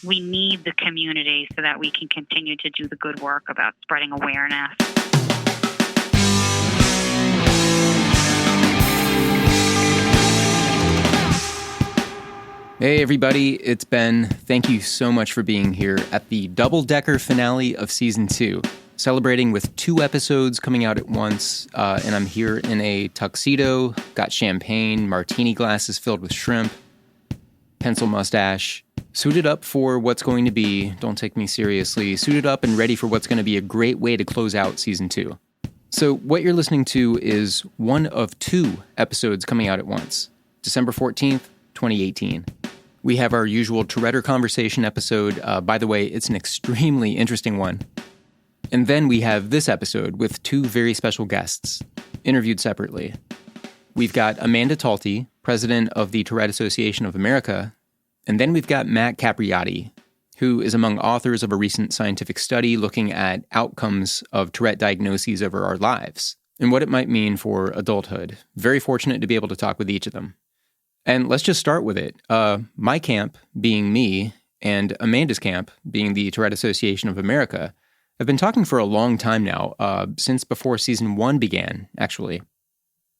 we need the community so that we can continue to do the good work about spreading awareness. Hey everybody, it's Ben. Thank you so much for being here at the double-decker finale of Season 2, celebrating with 2 episodes coming out at once, and I'm here in a tuxedo, got champagne, martini glasses filled with shrimp, pencil mustache, suited up for what's going to be, don't take me seriously, suited up and ready for what's going to be a great way to close out Season 2. So what you're listening to is one of 2 episodes coming out at once, December 14th, 2018. We have our usual Tourette conversation episode. By the way, it's an extremely interesting one. And then we have this episode with 2 very special guests, interviewed separately. We've got Amanda Talty, president of the Tourette Association of America, and then we've got Matt Capriotti, who is among authors of a recent scientific study looking at outcomes of Tourette diagnoses over our lives and what it might mean for adulthood. Very fortunate to be able to talk with each of them. And let's just start with it. My camp, being me, and Amanda's camp, being the Tourette Association of America, have been talking for a long time now, since before Season 1 began, actually.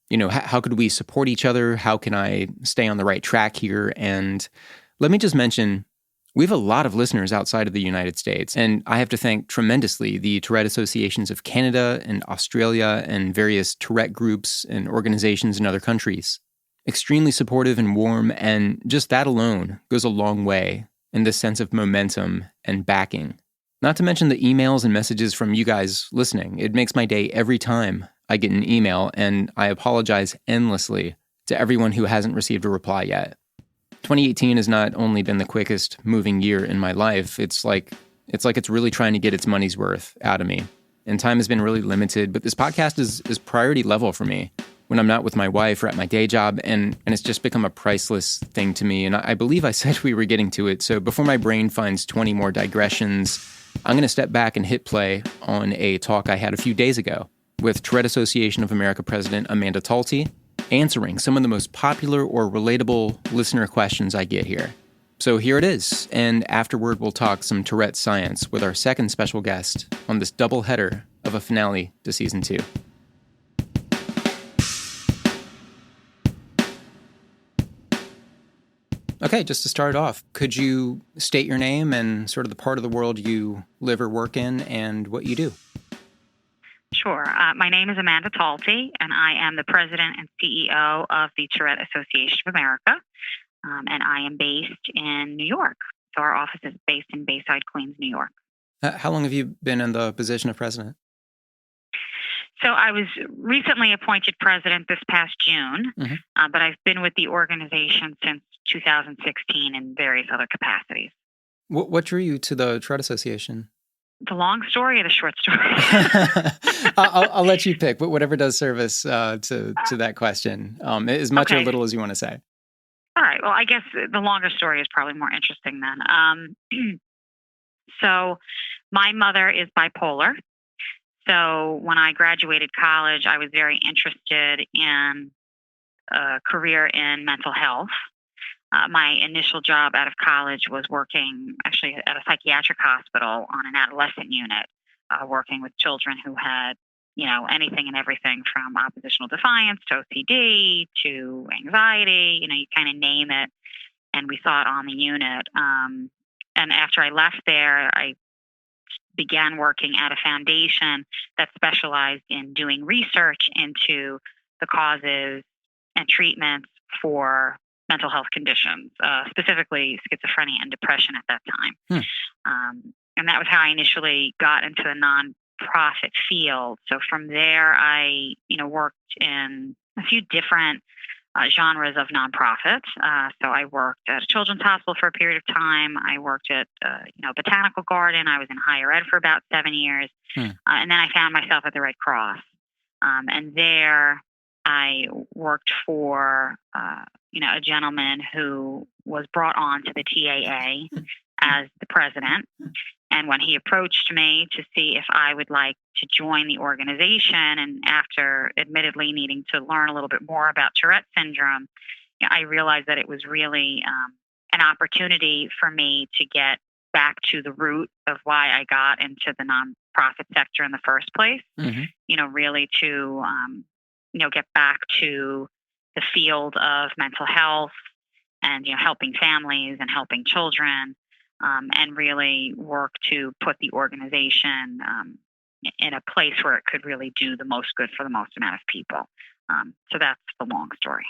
You know, how could we support each other? How can I stay on the right track here? And let me just mention, we have a lot of listeners outside of the United States, and I have to thank tremendously the Tourette Associations of Canada and Australia and various Tourette groups and organizations in other countries. Extremely supportive and warm, and just that alone goes a long way in this sense of momentum and backing. Not to mention the emails and messages from you guys listening. It makes my day every time I get an email, and I apologize endlessly to everyone who hasn't received a reply yet. 2018 has not only been the quickest moving year in my life, it's like it's really trying to get its money's worth out of me. And time has been really limited, but this podcast is priority level for me when I'm not with my wife or at my day job, and it's just become a priceless thing to me. And I believe I said we were getting to it, so before my brain finds 20 more digressions, I'm going to step back and hit play on a talk I had a few days ago with Tourette Association of America President Amanda Talty, answering some of the most popular or relatable listener questions I get here. So here it is, and afterward we'll talk some Tourette science with our second special guest on this double header of a finale to Season 2. Okay, just to start off, could you state your name and sort of the part of the world you live or work in and what you do? Sure. My name is Amanda Talty, and I am the president and CEO of the Tourette Association of America, and I am based in New York. So our office is based in Bayside, Queens, New York. How long have you been in the position of president? So I was recently appointed president this past June, but I've been with the organization since 2016 in various other capacities. What drew you to the Tourette Association? The long story or the short story? I'll let you pick, but whatever does service to that question, as much or little as you want to say. All right. Well, I guess the longer story is probably more interesting then. So my mother is bipolar. So when I graduated college, I was very interested in a career in mental health. My initial job out of college was working actually at a psychiatric hospital on an adolescent unit, working with children who had, anything and everything from oppositional defiance to OCD to anxiety, you kind of name it. And we saw it on the unit. And after I left there, I began working at a foundation that specialized in doing research into the causes and treatments for mental health conditions, specifically schizophrenia and depression at that time. And that was how I initially got into the nonprofit field. So from there, I, worked in a few different genres of nonprofits. So I worked at a children's hospital for a period of time. I worked at, botanical garden. I was in higher ed for about 7 years. And then I found myself at the Red Cross. And there I worked for, a gentleman who was brought on to the TAA as the president. And when he approached me to see if I would like to join the organization, and after admittedly needing to learn a little bit more about Tourette syndrome, I realized that it was really an opportunity for me to get back to the root of why I got into the nonprofit sector in the first place. Really to get back to the field of mental health and helping families and helping children, and really work to put the organization in a place where it could really do the most good for the most amount of people. So that's the long story.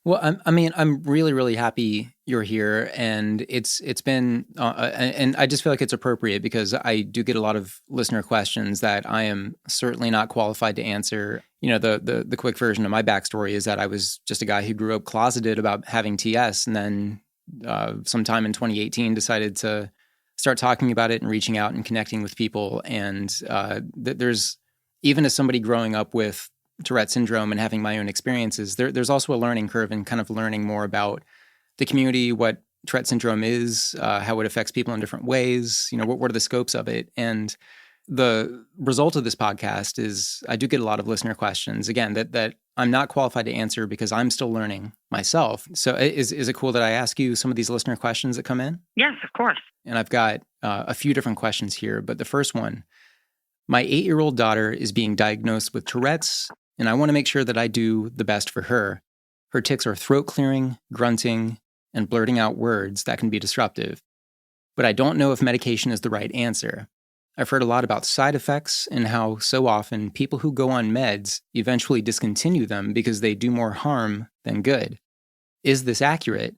Well, I'm really, really happy you're here, and it's been, and I just feel like it's appropriate because I do get a lot of listener questions that I am certainly not qualified to answer. The quick version of my backstory is that I was just a guy who grew up closeted about having TS, and then sometime in 2018 decided to start talking about it and reaching out and connecting with people. And there's, even as somebody growing up with Tourette syndrome and having my own experiences, there's also a learning curve and kind of learning more about the community, what Tourette syndrome is, how it affects people in different ways, what are the scopes of it. And the result of this podcast is I do get a lot of listener questions, again, that I'm not qualified to answer because I'm still learning myself. So is it cool that I ask you some of these listener questions that come in? Yes, of course. And I've got a few different questions here, but the first one, my 8-year-old daughter is being diagnosed with Tourette's, and I want to make sure that I do the best for her. Her tics are throat clearing, grunting, and blurting out words that can be disruptive. But I don't know if medication is the right answer. I've heard a lot about side effects and how so often people who go on meds eventually discontinue them because they do more harm than good. Is this accurate?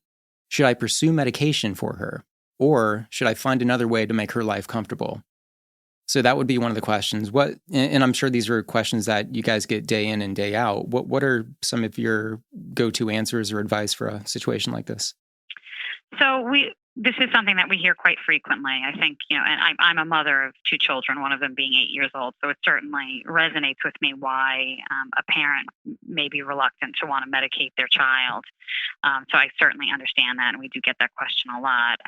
Should I pursue medication for her? Or should I find another way to make her life comfortable? So that would be one of the questions. And I'm sure these are questions that you guys get day in and day out. What are some of your go-to answers or advice for a situation like this? So this is something that we hear quite frequently. I think, and I'm a mother of 2 children, one of them being 8 years old. So it certainly resonates with me why a parent may be reluctant to want to medicate their child. So I certainly understand that, and we do get that question a lot.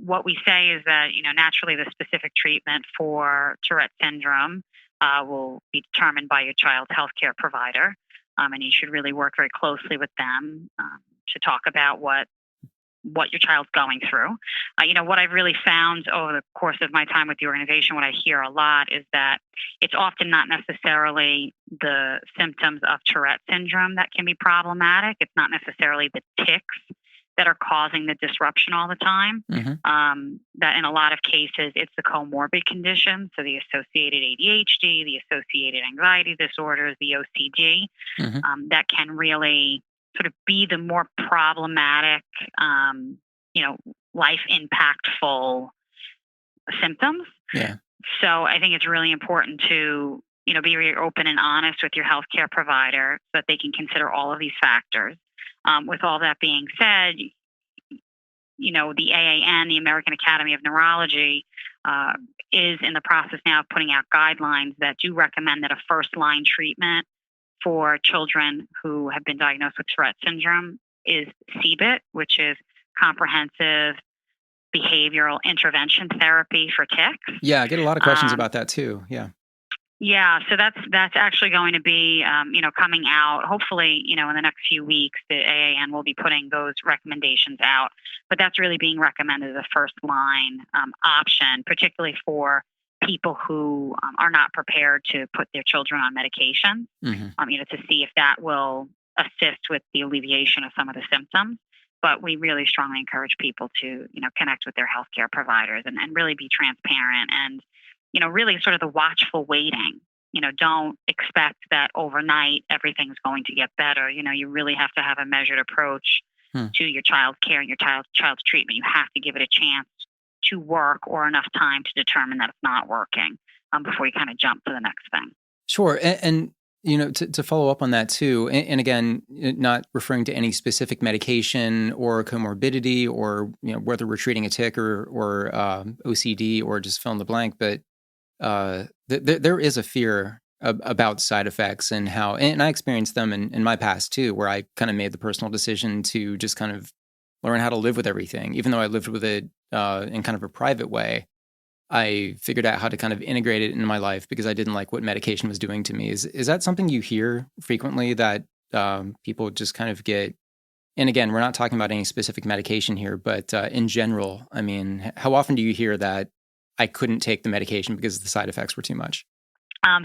What we say is that, naturally the specific treatment for Tourette syndrome will be determined by your child's healthcare provider, and you should really work very closely with them to talk about what your child's going through. What I've really found over the course of my time with the organization, what I hear a lot is that it's often not necessarily the symptoms of Tourette syndrome that can be problematic. It's not necessarily the tics that are causing the disruption all the time. That in a lot of cases, it's the comorbid conditions, so the associated ADHD, the associated anxiety disorders, the OCD, that can really sort of be the more problematic, life impactful symptoms. Yeah. So I think it's really important to, be very open and honest with your healthcare provider so that they can consider all of these factors. With all that being said, the AAN, the American Academy of Neurology, is in the process now of putting out guidelines that do recommend that a first-line treatment for children who have been diagnosed with Tourette syndrome is CBIT, which is Comprehensive Behavioral Intervention Therapy for tics. Yeah, I get a lot of questions about that too. Yeah. Yeah, so that's actually going to be, coming out, hopefully, in the next few weeks. The AAN will be putting those recommendations out, but that's really being recommended as a first line option, particularly for people who are not prepared to put their children on medication, to see if that will assist with the alleviation of some of the symptoms. But we really strongly encourage people to, connect with their healthcare providers and really be transparent and, really sort of the watchful waiting. Don't expect that overnight everything's going to get better. You really have to have a measured approach to your child's care and your child's treatment. You have to give it a chance to work or enough time to determine that it's not working before you kind of jump to the next thing. Sure. And to follow up on that too, and again, not referring to any specific medication or comorbidity or, whether we're treating a tic or OCD or just fill in the blank, but there is a fear about side effects and how, and I experienced them in my past too, where I kind of made the personal decision to just kind of learn how to live with everything. Even though I lived with it in kind of a private way, I figured out how to kind of integrate it into my life because I didn't like what medication was doing to me. Is that something you hear frequently, that people just kind of get And again, we're not talking about any specific medication here, but in general, I mean, how often do you hear that I couldn't take the medication because the side effects were too much?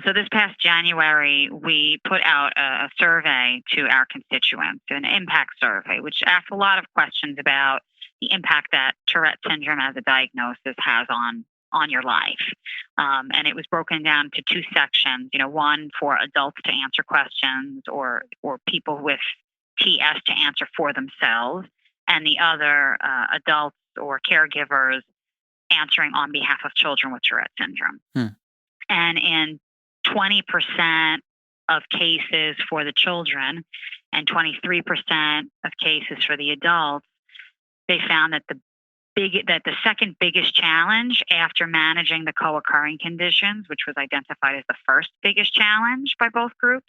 So this past January, we put out a survey to our constituents, an impact survey, which asked a lot of questions about the impact that Tourette syndrome as a diagnosis has on your life. And it was broken down to two sections, one for adults to answer questions or people with TS to answer for themselves, and the other adults or caregivers answering on behalf of children with Tourette syndrome. And in 20% of cases for the children and 23% of cases for the adults, they found that the second biggest challenge after managing the co-occurring conditions, which was identified as the first biggest challenge by both groups,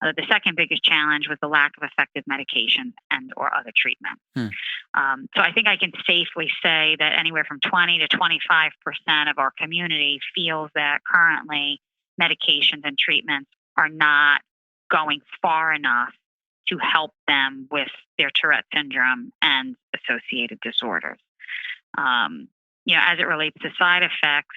the second biggest challenge was the lack of effective medication and or other treatment. So I think I can safely say that anywhere from 20 to 25% of our community feels that currently medications and treatments are not going far enough to help them with their Tourette syndrome and associated disorders. As it relates to side effects,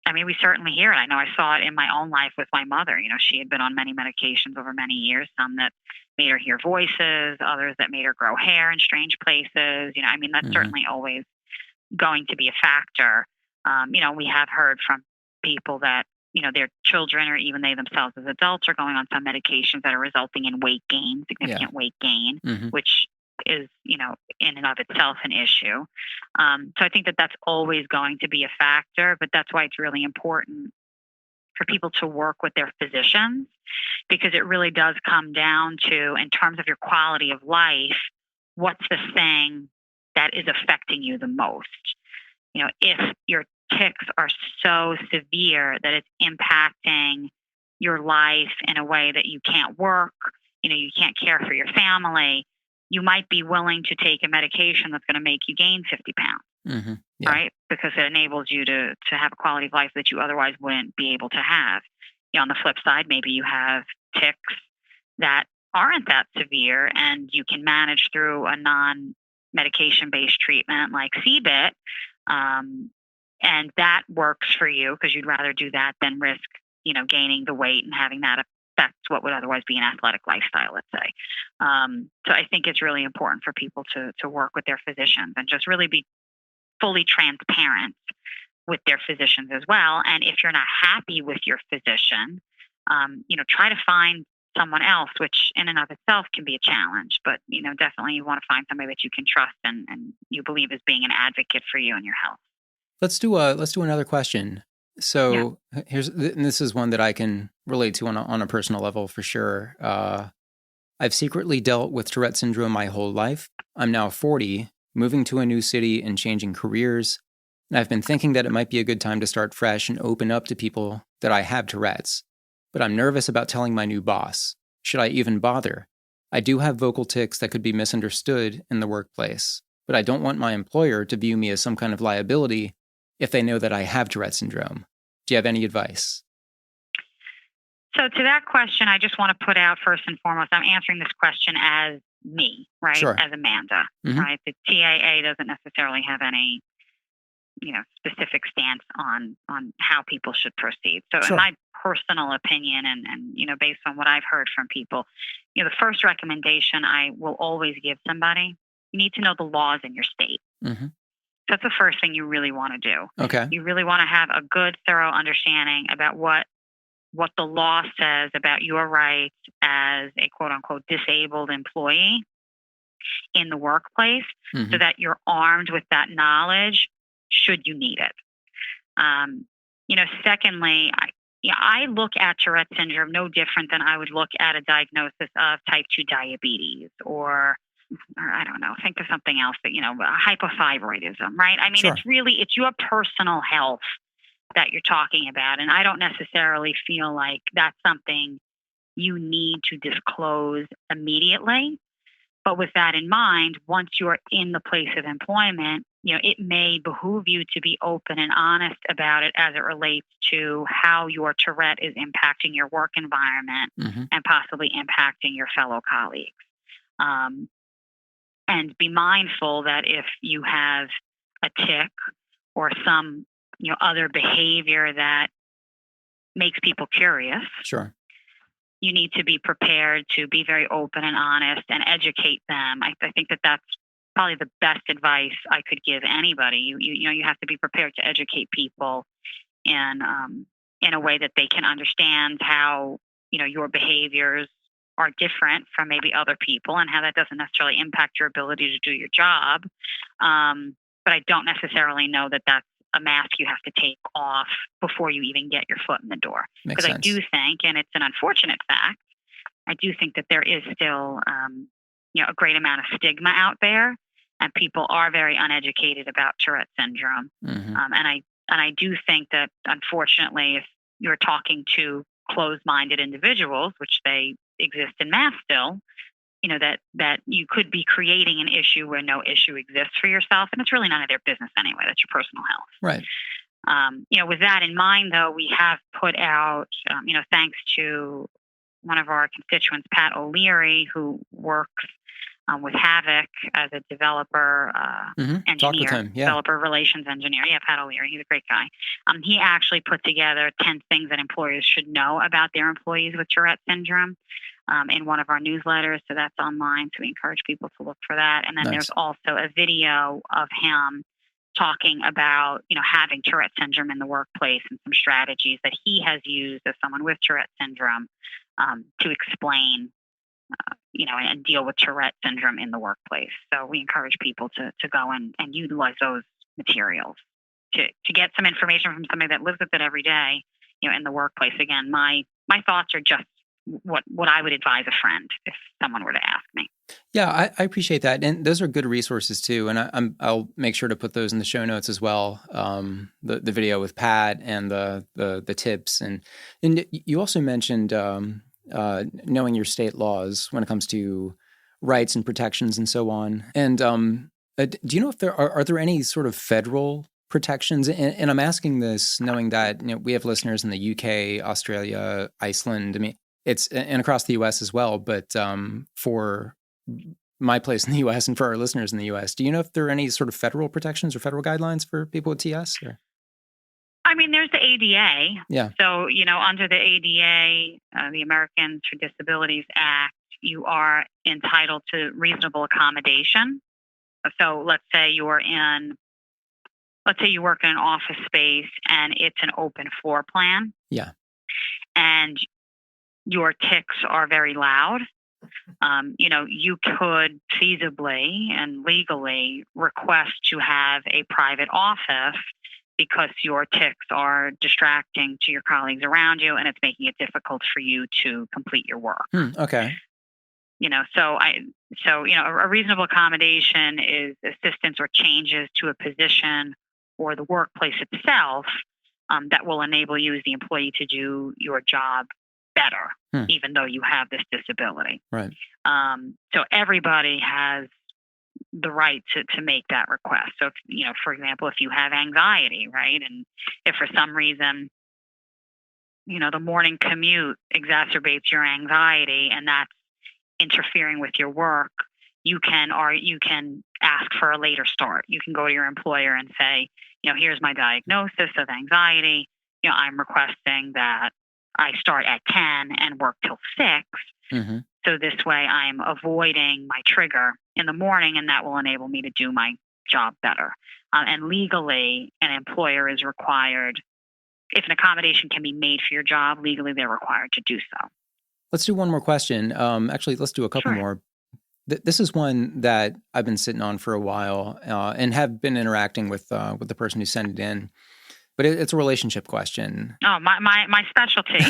I mean, we certainly hear it. I know I saw it in my own life with my mother. She had been on many medications over many years, some that made her hear voices, others that made her grow hair in strange places. That's certainly always going to be a factor. We have heard from people that, their children or even they themselves as adults are going on some medications that are resulting in weight gain, significant weight gain, which is, in and of itself an issue. So I think that that's always going to be a factor, but that's why it's really important for people to work with their physicians, because it really does come down to, in terms of your quality of life, what's the thing that is affecting you the most? If your tics are so severe that it's impacting your life in a way that you can't work, you can't care for your family, you might be willing to take a medication that's going to make you gain 50 pounds, right? Because it enables you to have a quality of life that you otherwise wouldn't be able to have. On the flip side, maybe you have tics that aren't that severe and you can manage through a non-medication-based treatment like CBIT, and that works for you because you'd rather do that than risk, gaining the weight and having that affect what would otherwise be an athletic lifestyle, let's say. So I think it's really important for people to work with their physicians and just really be fully transparent with their physicians as well. And if you're not happy with your physician, try to find someone else, which in and of itself can be a challenge. But, definitely you want to find somebody that you can trust and you believe is being an advocate for you and your health. Let's do another question. So this is one that I can relate to on a personal level for sure. I've secretly dealt with Tourette syndrome my whole life. I'm now 40, moving to a new city and changing careers. And I've been thinking that it might be a good time to start fresh and open up to people that I have Tourette's. But I'm nervous about telling my new boss. Should I even bother? I do have vocal tics that could be misunderstood in the workplace, but I don't want my employer to view me as some kind of liability if they know that I have Tourette syndrome. Do you have any advice? So to that question, I just want to put out first and foremost, I'm answering this question as me, right? Sure. As Amanda, right? The TAA doesn't necessarily have any, specific stance on how people should proceed. So Sure. in my personal opinion and based on what I've heard from people, the first recommendation I will always give somebody, you need to know the laws in your state. That's the first thing you really want to do. Okay. You really want to have a good, thorough understanding about what the law says about your rights as a quote unquote disabled employee in the workplace, so that you're armed with that knowledge should you need it. Secondly, I look at Tourette syndrome no different than I would look at a diagnosis of type 2 diabetes or I don't know, think of something else that, hypothyroidism, right? I mean, Sure. it's your personal health that you're talking about. And I don't necessarily feel like that's something you need to disclose immediately. But with that in mind, once you're in the place of employment, it may behoove you to be open and honest about it as it relates to how your Tourette is impacting your work environment and possibly impacting your fellow colleagues. and be mindful that if you have a tic or some, other behavior that makes people curious, Sure. you need to be prepared to be very open and honest and educate them. I think that that's probably the best advice I could give anybody. You have to be prepared to educate people in a way that they can understand how, your behaviors are different from maybe other people and how that doesn't necessarily impact your ability to do your job. But I don't necessarily know that that's a mask you have to take off before you even get your foot in the door. Because I do think, and it's an unfortunate fact, I do think that there is still, a great amount of stigma out there, and people are very uneducated about Tourette syndrome. Mm-hmm. And I do think that, unfortunately, if you're talking to closed-minded individuals, which they exist in mass still, that you could be creating an issue where no issue exists for yourself, and it's really none of their business anyway. That's your personal health. Right. With that in mind, though, we have put out, thanks to one of our constituents, Pat O'Leary, who works with Havoc as a developer engineer, developer relations engineer. Yeah, Pat O'Leary, he's a great guy. He actually put together 10 things that employers should know about their employees with Tourette syndrome in one of our newsletters. So that's online. So we encourage people to look for that. And then there's also a video of him talking about, having Tourette syndrome in the workplace and some strategies that he has used as someone with Tourette syndrome to explain and deal with Tourette syndrome in the workplace. So we encourage people to go and utilize those materials to get some information from somebody that lives with it every day, in the workplace. Again, my thoughts are just what I would advise a friend if someone were to ask me. Yeah, I appreciate that. And those are good resources too. And I'll make sure to put those in the show notes as well. The video with Pat and the tips. And you also mentioned knowing your state laws when it comes to rights and protections and so on. And do you know if there are there any sort of federal protections? And I'm asking this knowing that we have listeners in the UK, Australia, Iceland. I mean, it's and across the U.S. as well. But for my place in the U.S. and for our listeners in the U.S., do you know if there are any sort of federal protections or federal guidelines for people with TS? Or? I mean, there's the ADA. Yeah. So, under the ADA, the Americans with Disabilities Act, you are entitled to reasonable accommodation. So let's say you work in an office space and it's an open floor plan. Yeah. And your tics are very loud. You could feasibly and legally request to have a private office because your tics are distracting to your colleagues around you and it's making it difficult for you to complete your work. Okay. A reasonable accommodation is assistance or changes to a position or the workplace itself that will enable you as the employee to do your job better, even though you have this disability. Right. So everybody has the right to make that request. So, for example, if you have anxiety, right, and if for some reason, the morning commute exacerbates your anxiety and that's interfering with your work, you can ask for a later start. You can go to your employer and say, here's my diagnosis of anxiety. I'm requesting that I start at 10 and work till 6. Mm-hmm. So this way I'm avoiding my trigger in the morning and that will enable me to do my job better. And legally, an employer is required, if an accommodation can be made for your job, legally they're required to do so. Let's do one more question. Actually, let's do a couple more. This is one that I've been sitting on for a while and have been interacting with the person who sent it in. But it's a relationship question. Oh, my specialty.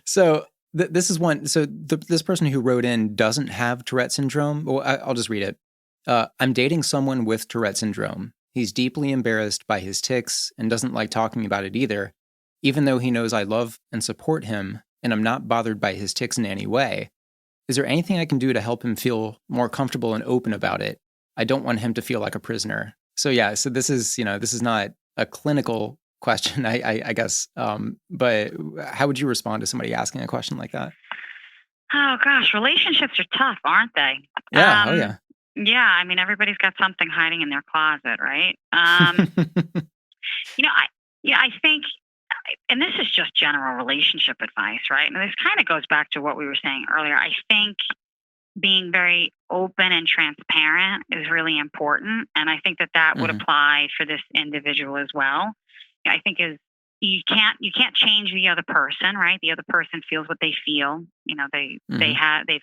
So this is one. So this person who wrote in doesn't have Tourette syndrome. Well, I'll just read it. I'm dating someone with Tourette syndrome. He's deeply embarrassed by his tics and doesn't like talking about it either, even though he knows I love and support him and I'm not bothered by his tics in any way. Is there anything I can do to help him feel more comfortable and open about it? I don't want him to feel like a prisoner. So yeah, so this is not a clinical question, I guess. But how would you respond to somebody asking a question like that? Oh gosh, relationships are tough, aren't they? Yeah. Oh, yeah. Yeah, I mean, everybody's got something hiding in their closet, right? You know, I think, and this is just general relationship advice, right? And this kind of goes back to what we were saying earlier. I think being very open and transparent is really important, and I think that would apply for this individual as well. I think is you can't change the other person, right? The other person feels what they feel. You know, they've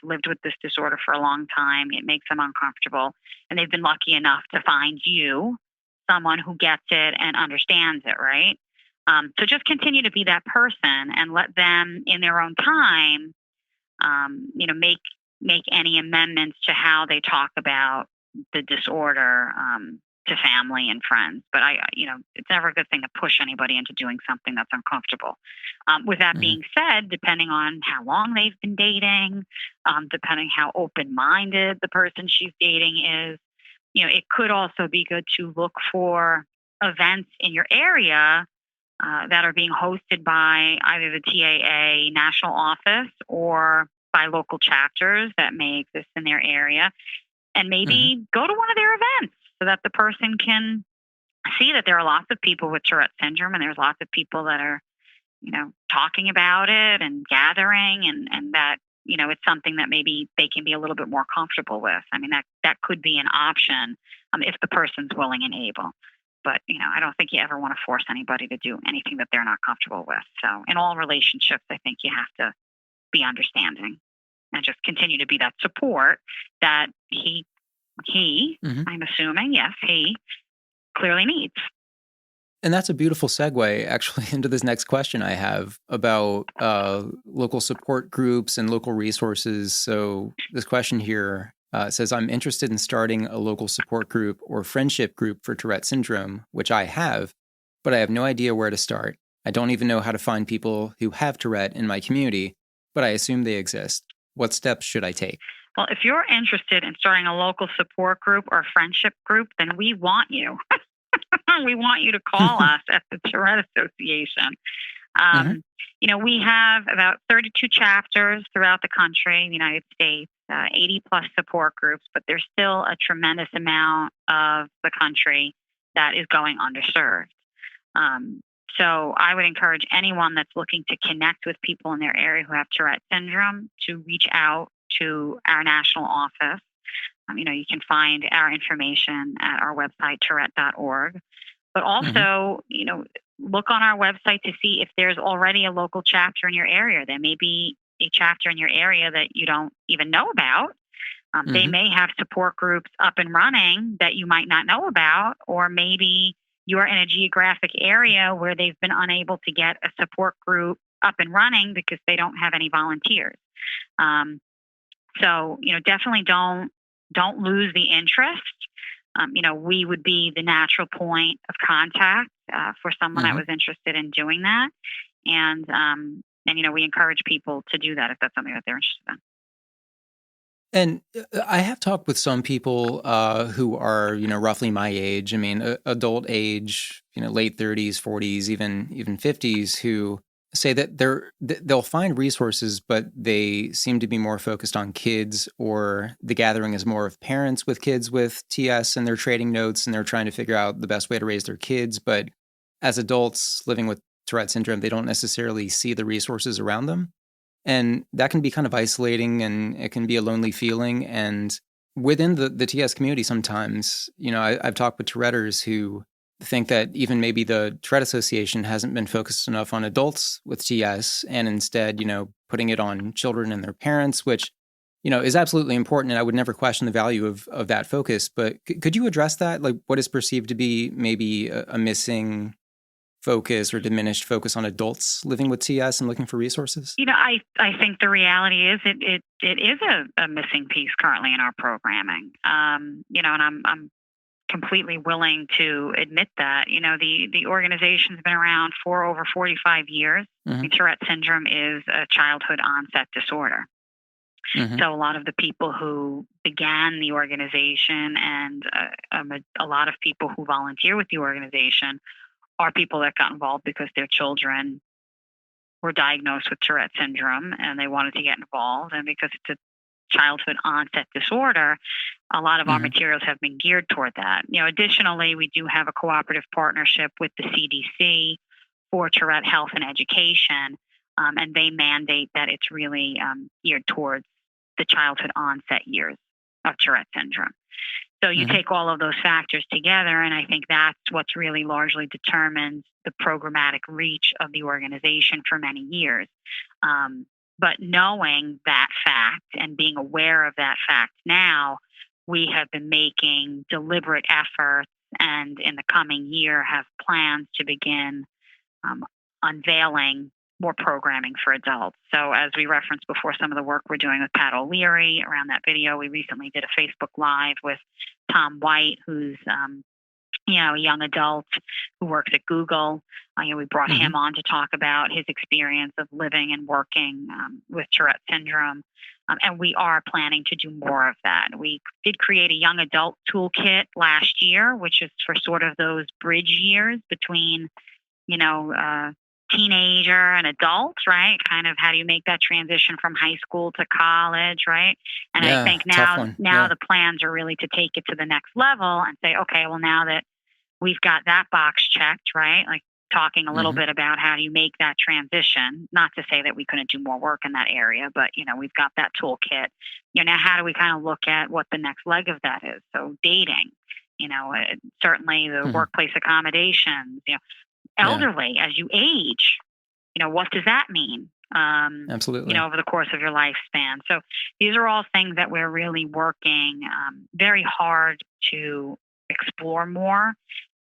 lived with this disorder for a long time. It makes them uncomfortable, and they've been lucky enough to find you, someone who gets it and understands it, right? So just continue to be that person and let them, in their own time, make any amendments to how they talk about the disorder to family and friends. But it's never a good thing to push anybody into doing something that's uncomfortable. With that being said, depending on how long they've been dating, depending how open-minded the person she's dating is, it could also be good to look for events in your area that are being hosted by either the TAA national office or by local chapters that may exist in their area, and maybe go to one of their events so that the person can see that there are lots of people with Tourette syndrome, and there's lots of people that are, talking about it and gathering, and that, it's something that maybe they can be a little bit more comfortable with. I mean, that could be an option if the person's willing and able. But, I don't think you ever want to force anybody to do anything that they're not comfortable with. So in all relationships, I think you have to be understanding and just continue to be that support that he, I'm assuming, yes, he clearly needs. And that's a beautiful segue, actually, into this next question I have about local support groups and local resources. So this question here says, I'm interested in starting a local support group or friendship group for Tourette syndrome, which I have, but I have no idea where to start. I don't even know how to find people who have Tourette in my community, but I assume they exist. What steps should I take? Well, if you're interested in starting a local support group or friendship group, then we want you. We want you to call us at the Tourette Association. We have about 32 chapters throughout the country, the United States, 80 plus support groups, but there's still a tremendous amount of the country that is going underserved. So I would encourage anyone that's looking to connect with people in their area who have Tourette syndrome to reach out to our national office. You can find our information at our website, tourette.org. But also, look on our website to see if there's already a local chapter in your area. There may be a chapter in your area that you don't even know about. They may have support groups up and running that you might not know about, or maybe you're in a geographic area where they've been unable to get a support group up and running because they don't have any volunteers. So, definitely don't lose the interest. We would be the natural point of contact for someone that was interested in doing that. And we encourage people to do that if that's something that they're interested in. And I have talked with some people who are, roughly my age. I mean, adult age, late 30s, 40s, even 50s, who say that they'll find resources, but they seem to be more focused on kids, or the gathering is more of parents with kids with TS, and they're trading notes and they're trying to figure out the best way to raise their kids. But as adults living with Tourette syndrome, they don't necessarily see the resources around them. And that can be kind of isolating, and it can be a lonely feeling. And within the TS community, sometimes, I've talked with Touretters who think that even maybe the Tourette Association hasn't been focused enough on adults with TS, and instead, putting it on children and their parents, which, is absolutely important. And I would never question the value of that focus. But could you address that? Like, what is perceived to be maybe a missing focus or diminished focus on adults living with TS and looking for resources? I think the reality is it is a missing piece currently in our programming. And I'm completely willing to admit that. The organization's been around for over 45 years. Tourette syndrome is a childhood onset disorder. So a lot of the people who began the organization and a lot of people who volunteer with the organization are people that got involved because their children were diagnosed with Tourette syndrome and they wanted to get involved, and because it's a childhood onset disorder, a lot of our materials have been geared toward that. Additionally, we do have a cooperative partnership with the CDC for Tourette health and education, and they mandate that it's really geared towards the childhood onset years of Tourette syndrome. So you take all of those factors together, and I think that's what's really largely determined the programmatic reach of the organization for many years. But knowing that fact and being aware of that fact now, we have been making deliberate efforts, and in the coming year have plans to begin unveiling more programming for adults. So as we referenced before, some of the work we're doing with Pat O'Leary around that video, we recently did a Facebook Live with Tom White, who's a young adult who works at Google. We brought him on to talk about his experience of living and working with Tourette syndrome. And we are planning to do more of that. We did create a young adult toolkit last year, which is for sort of those bridge years between, teenager and adult, right? Kind of how do you make that transition from high school to college, right? And I think now the plans are really to take it to the next level and say, okay, well, now that we've got that box checked, right? Like talking a little bit about how do you make that transition, not to say that we couldn't do more work in that area, but, we've got that toolkit. Now how do we kind of look at what the next leg of that is? So dating, certainly the workplace accommodations, elderly as you age, what does that mean? Absolutely. Over the course of your lifespan. So these are all things that we're really working very hard to explore more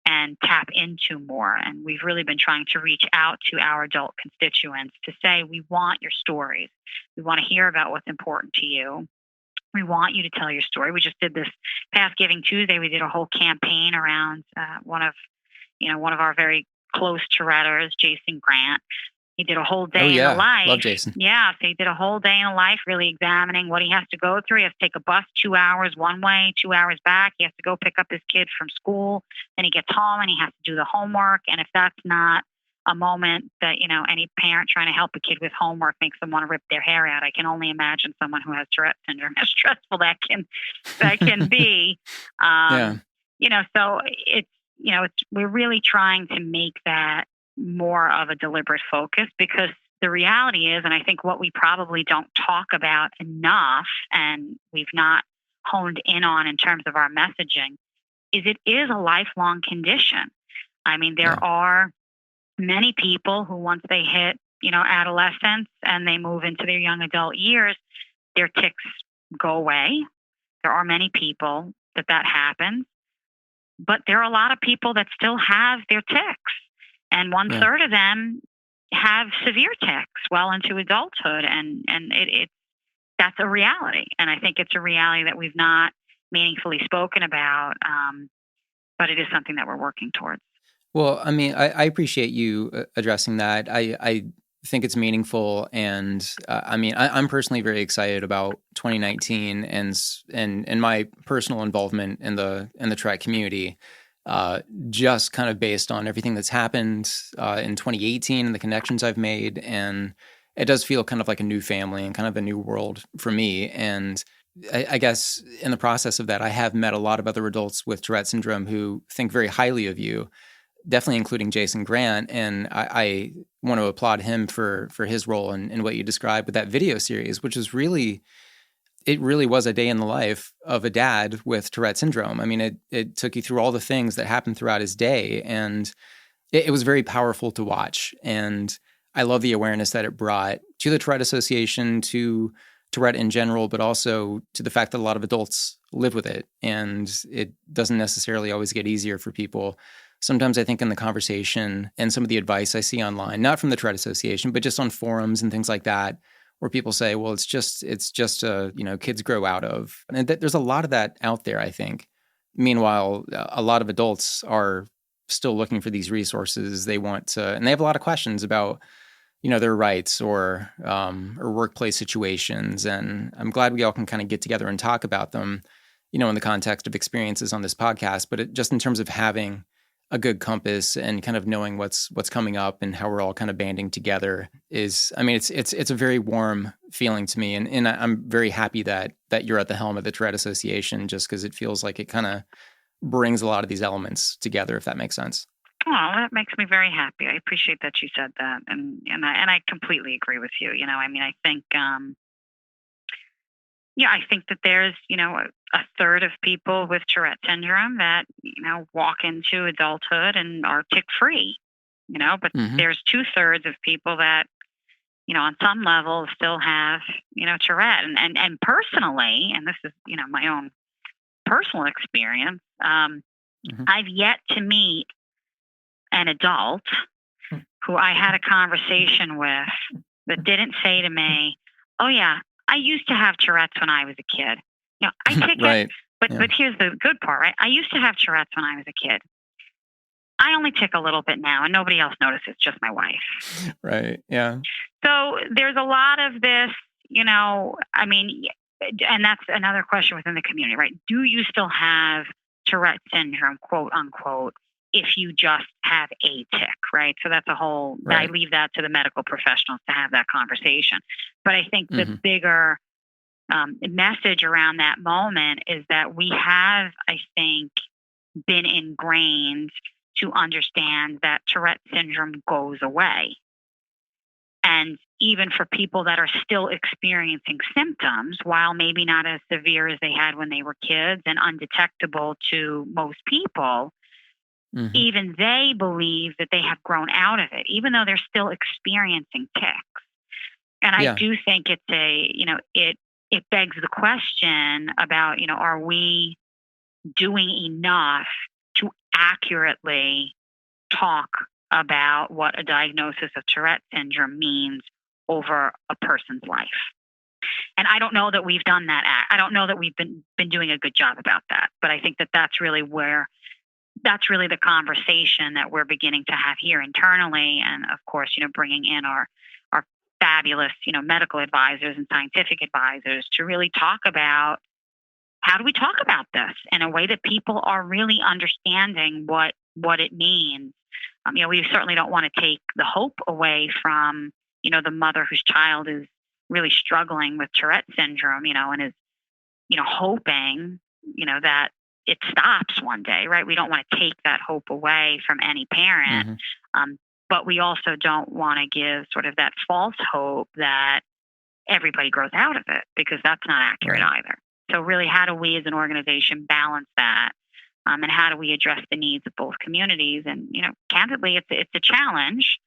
and tap into more. And we've really been trying to reach out to our adult constituents to say, we want your stories. We want to hear about what's important to you. We want you to tell your story. We just did this past Giving Tuesday. We did a whole campaign around one of our very close Touretters, Jason Grant. He did a whole day in the life. Love Jason. Yeah, so he did a whole day in the life, really examining what he has to go through. He has to take a bus 2 hours one way, 2 hours back. He has to go pick up his kid from school. Then he gets home and he has to do the homework. And if that's not a moment that, any parent trying to help a kid with homework makes them want to rip their hair out, I can only imagine someone who has Tourette syndrome, how stressful that can be. So we're really trying to make that more of a deliberate focus, because the reality is, and I think what we probably don't talk about enough and we've not honed in on in terms of our messaging, is it is a lifelong condition. I mean, there are many people who once they hit, adolescence and they move into their young adult years, their tics go away. There are many people that happens. But there are a lot of people that still have their tics, and 1/3 of them have severe tics well into adulthood, and that's a reality. And I think it's a reality that we've not meaningfully spoken about, but it is something that we're working towards. Well, I mean, I appreciate you addressing that. I think it's meaningful, and I'm personally very excited about 2019 and my personal involvement in the Tourette community, just kind of based on everything that's happened in 2018 and the connections I've made, and it does feel kind of like a new family and kind of a new world for me. And I guess in the process of that, I have met a lot of other adults with Tourette syndrome who think very highly of you, definitely including Jason Grant. And I want to applaud him for his role in what you described with that video series, which is really was a day in the life of a dad with Tourette syndrome. I mean, it took you through all the things that happened throughout his day, and it was very powerful to watch. And I love the awareness that it brought to the Tourette Association, to Tourette in general, but also to the fact that a lot of adults live with it, and it doesn't necessarily always get easier for people. Sometimes I think in the conversation and some of the advice I see online, not from the Tourette Association, but just on forums and things like that, where people say, well, it's just kids grow out of. And there's a lot of that out there, I think. Meanwhile, a lot of adults are still looking for these resources. They want to, and they have a lot of questions about, their rights or workplace situations. And I'm glad we all can kind of get together and talk about them, in the context of experiences on this podcast, but just in terms of having a good compass and kind of knowing what's coming up and how we're all kind of banding together is, I mean, it's a very warm feeling to me. And I'm very happy that you're at the helm of the Tourette Association, just because it feels like it kind of brings a lot of these elements together, if that makes sense. Oh, that makes me very happy. I appreciate that you said that, and I completely agree with you. I mean, I think, I think that there's, a third of people with Tourette syndrome that, walk into adulthood and are tick-free, but there's 2/3 of people that, on some level still have, Tourette. And personally, and this is, my own personal experience, I've yet to meet an adult who I had a conversation with that didn't say to me, "Oh yeah, I used to have Tourette's when I was a kid." I take right. it, but here's the good part, right? I used to have Tourette's when I was a kid. I only tick a little bit now, and nobody else notices, just my wife. Right. Yeah. So there's a lot of this, I mean, and that's another question within the community, right? Do you still have Tourette syndrome, quote unquote, if you just have a tick, right? So that's a whole, right. I leave that to the medical professionals to have that conversation. But I think the bigger message around that moment is that we have, I think, been ingrained to understand that Tourette syndrome goes away. And even for people that are still experiencing symptoms, while maybe not as severe as they had when they were kids and undetectable to most people, even they believe that they have grown out of it, even though they're still experiencing tics. And I do think it's it begs the question about, are we doing enough to accurately talk about what a diagnosis of Tourette syndrome means over a person's life? And I don't know that we've done that. I don't know that we've been doing a good job about that. But I think that that's really the conversation that we're beginning to have here internally. And of course, bringing in our fabulous, medical advisors and scientific advisors to really talk about how do we talk about this in a way that people are really understanding what it means. We certainly don't want to take the hope away from, the mother whose child is really struggling with Tourette syndrome, and is, hoping, that it stops one day, right? We don't want to take that hope away from any parent. But we also don't want to give sort of that false hope that everybody grows out of it, because that's not accurate either. So really, how do we as an organization balance that? And how do we address the needs of both communities? And, candidly, it's a challenge.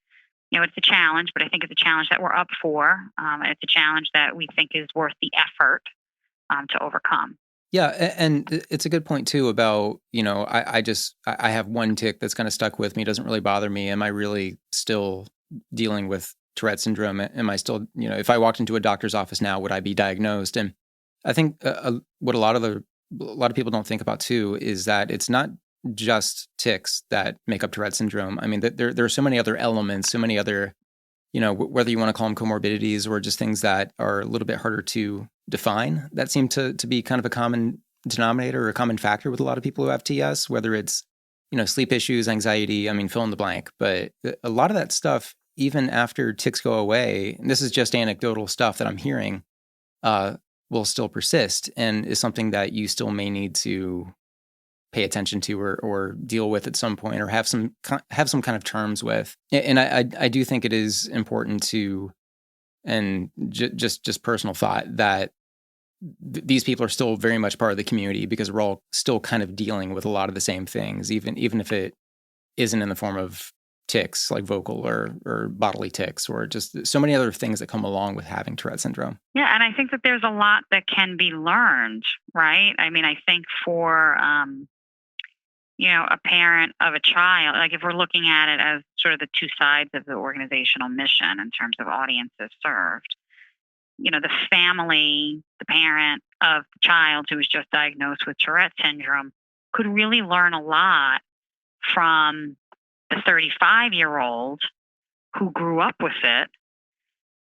It's a challenge, but I think it's a challenge that we're up for. It's a challenge that we think is worth the effort to overcome. Yeah, and it's a good point too about, I have one tick that's kind of stuck with me. It doesn't really bother me. Am I really still dealing with Tourette syndrome? Am I still, if I walked into a doctor's office now, would I be diagnosed? And I think what a lot of people don't think about too is that it's not just tics that make up Tourette syndrome. I mean, there are so many other elements, so many other, whether you want to call them comorbidities or just things that are a little bit harder to define, that seem to be kind of a common denominator or a common factor with a lot of people who have TS, whether it's, sleep issues, anxiety, I mean, fill in the blank. But a lot of that stuff, even after tics go away, and this is just anecdotal stuff that I'm hearing, will still persist and is something that you still may need to pay attention to or deal with at some point, or have some kind of terms with. And I do think it is important to, and just personal thought, that these people are still very much part of the community, because we're all still kind of dealing with a lot of the same things, even if it isn't in the form of tics, like vocal or bodily tics, or just so many other things that come along with having Tourette syndrome. Yeah, and I think that there's a lot that can be learned, right? I mean, I think for a parent of a child, like if we're looking at it as sort of the two sides of the organizational mission in terms of audiences served, the family, the parent of the child who was just diagnosed with Tourette syndrome could really learn a lot from the 35-year-old who grew up with it,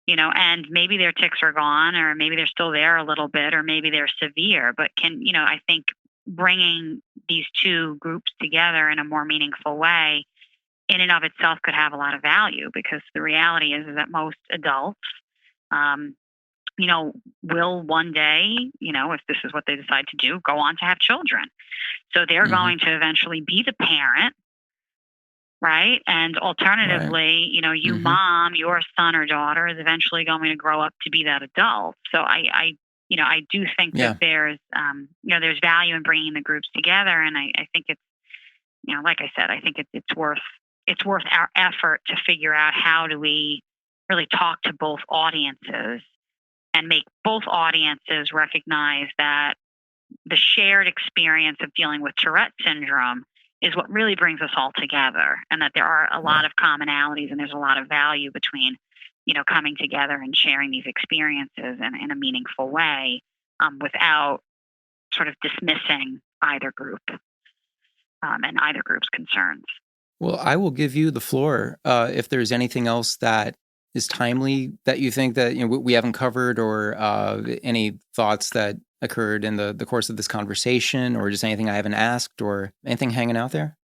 and maybe their tics are gone, or maybe they're still there a little bit, or maybe they're severe, but I think bringing these two groups together in a more meaningful way in and of itself could have a lot of value, because the reality is that most adults, will one day, if this is what they decide to do, go on to have children. So they're going to eventually be the parent, right? And alternatively, mom, your son or daughter is eventually going to grow up to be that adult. So I do think that there's value in bringing the groups together. And I think it's, like I said, I think it's worth our effort to figure out how do we really talk to both audiences and make both audiences recognize that the shared experience of dealing with Tourette syndrome is what really brings us all together, and that there are a lot of commonalities and there's a lot of value between, coming together and sharing these experiences in a meaningful way, without sort of dismissing either group and either group's concerns. Well, I will give you the floor if there's anything else that is timely that you think that we haven't covered, or any thoughts that occurred in the course of this conversation, or just anything I haven't asked, or anything hanging out there?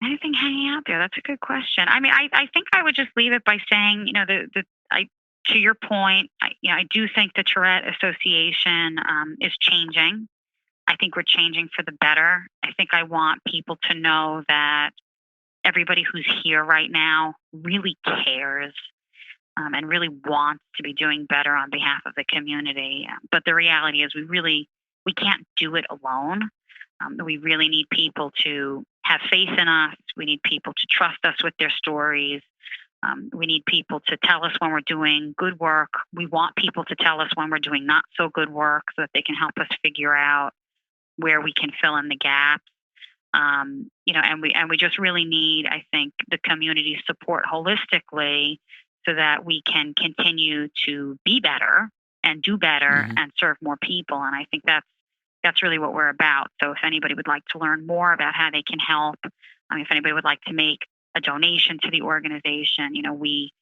Anything hanging out there? That's a good question. I mean, I think I would just leave it by saying, to your point, I do think the Tourette Association is changing. I think we're changing for the better. I think I want people to know that everybody who's here right now really cares, and really wants to be doing better on behalf of the community. But the reality is we can't do it alone. We really need people to have faith in us. We need people to trust us with their stories. We need people to tell us when we're doing good work. We want people to tell us when we're doing not so good work, so that they can help us figure out where we can fill in the gaps. And we just really need, I think, the community support holistically, so that we can continue to be better and do better and serve more people. And I think that's really what we're about. So if anybody would like to learn more about how they can help, if anybody would like to make a donation to the organization, we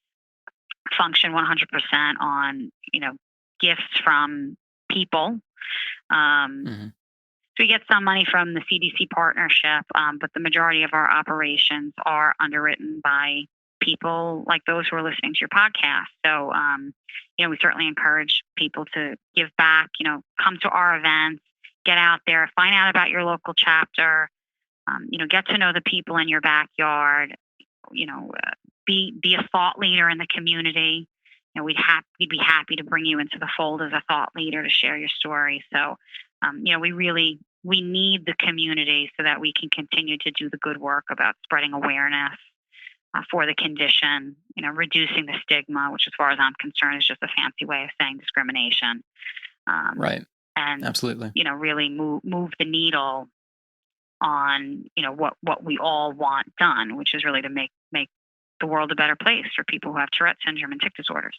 function 100% on, gifts from people. So we get some money from the CDC partnership, but the majority of our operations are underwritten by people like those who are listening to your podcast. So, we certainly encourage people to give back, come to our events, get out there, find out about your local chapter, get to know the people in your backyard, be a thought leader in the community. We'd be happy to bring you into the fold as a thought leader to share your story. So, we need the community so that we can continue to do the good work about spreading awareness for the condition, reducing the stigma, which as far as I'm concerned is just a fancy way of saying discrimination. Right. And absolutely, really move the needle on, what we all want done, which is really to make the world a better place for people who have Tourette syndrome and tic disorders.